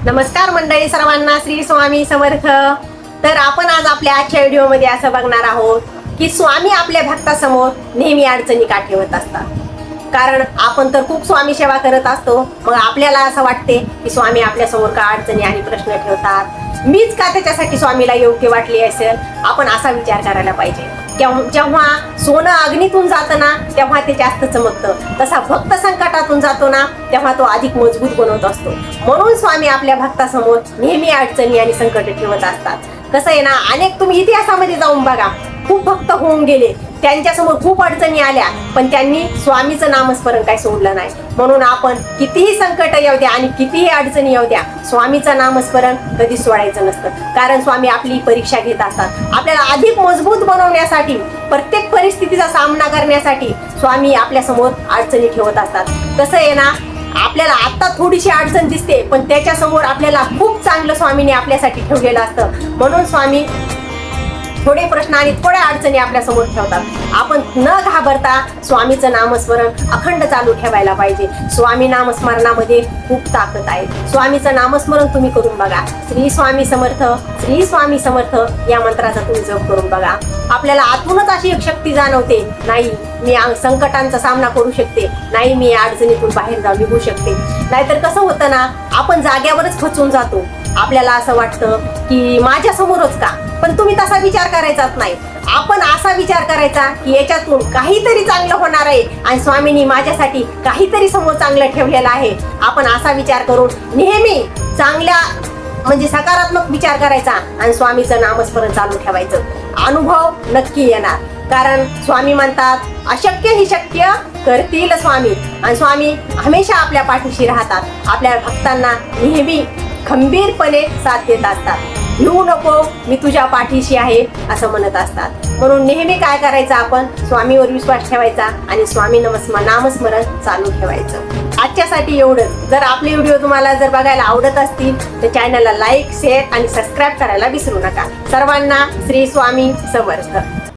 नमस्कार मंडळी सर्वांना, श्री स्वामी समर्थ. तर आपण आज आपल्या आजच्या व्हिडिओमध्ये असं बघणार आहोत की स्वामी आपल्या भक्तासमोर नेहमी अडचणी का ठेवत असतात. कारण आपण तर खूप स्वामी सेवा करत असतो, मग आपल्याला असं वाटते की स्वामी आपल्यासमोर का अडचणी आणि प्रश्न ठेवतात, मीच का त्याच्यासाठी स्वामीला योग्य वाटली असेल. आपण असा विचार करायला पाहिजे. जेव्हा सोनं अग्नीतून जातं ना तेव्हा ते जास्त चमकतं, तसा भक्त संकटातून जातो ना तेव्हा तो अधिक मजबूत बनवत असतो. म्हणून स्वामी आपल्या भक्तासमोर नेहमी अडचणी आणि संकट ठेवत असतात. कसं आहे ना, अनेक तुम्ही इतिहासामध्ये जाऊन बघा, खूप भक्त होऊन गेले, त्यांच्यासमोर खूप अडचणी आल्या, पण त्यांनी स्वामीचं नामस्मरण काही सोडलं नाही. म्हणून आपण कितीही संकट येऊ द्या आणि कितीही अडचणी येऊ द्या, स्वामीचं नामस्मरण कधी सोडायचं नसतं. कारण स्वामी आपली परीक्षा घेत असतात. आपल्याला अधिक मजबूत बनवण्यासाठी, प्रत्येक परिस्थितीचा सामना करण्यासाठी स्वामी आपल्यासमोर अडचणी ठेवत असतात. कसं आहे ना, आपल्याला आता थोडीशी अडचण दिसते, पण त्याच्यासमोर आपल्याला खूप चांगलं स्वामीने आपल्यासाठी ठेवलेलं असतं. म्हणून स्वामी थोडे प्रश्न आणि थोड्या अडचणी आपल्या समोर ठेवतात. आपण न घाबरता स्वामीचं नामस्मरण अखंड चालू ठेवायला पाहिजे. स्वामी नामस्मरणामध्ये खूप ताकद आहे. स्वामीचं नामस्मरण तुम्ही करून बघा. श्री स्वामी समर्थ, श्री स्वामी समर्थ या मंत्राचा तुम्ही जप करून बघा. आपल्याला आतूनच अशी एक शक्ती जाणवते, नाही मी संकटांचा सामना करू शकते, नाही मी अडचणीतून बाहेर जाऊ निघू शकते. नाहीतर कसं होतं ना, आपण जाग्यावरच खचून जातो. आपल्याला असं वाटतं की माझ्या समोरच का, पण तुम्ही तसा विचार करायचाच नाही. आपण असा विचार करायचा की याच्यातून काहीतरी चांगलं होणार आहे आणि स्वामींनी माझ्यासाठी काहीतरी समोर चांगलं ठेवलेलं आहे. आपण असा विचार करून नेहमी चांगल्या म्हणजे सकारात्मक विचार करायचा आणि स्वामीचं नामस्मरण चालू ठेवायचं. अनुभव नक्की येणार. कारण स्वामी म्हणतात, अशक्य ही शक्य करतील स्वामी. आणि स्वामी हमेशा आपल्या पाठीशी राहतात. आपल्या भक्तांना नेहमी खंबीरपणे साथ देत असतात. भिवू नको, मी तुझ्या पाठीशी आहे असं म्हणत असतात. म्हणून नेहमी काय करायचं, आपण स्वामीवर विश्वास ठेवायचा आणि स्वामी नामस्मरण चालू ठेवायचं. आजच्यासाठी एवढंच. जर आपले व्हिडिओ तुम्हाला जर बघायला आवडत असतील तर चॅनलला लाईक, शेअर आणि सबस्क्राईब करायला विसरू नका. सर्वांना श्री स्वामी समर्थ.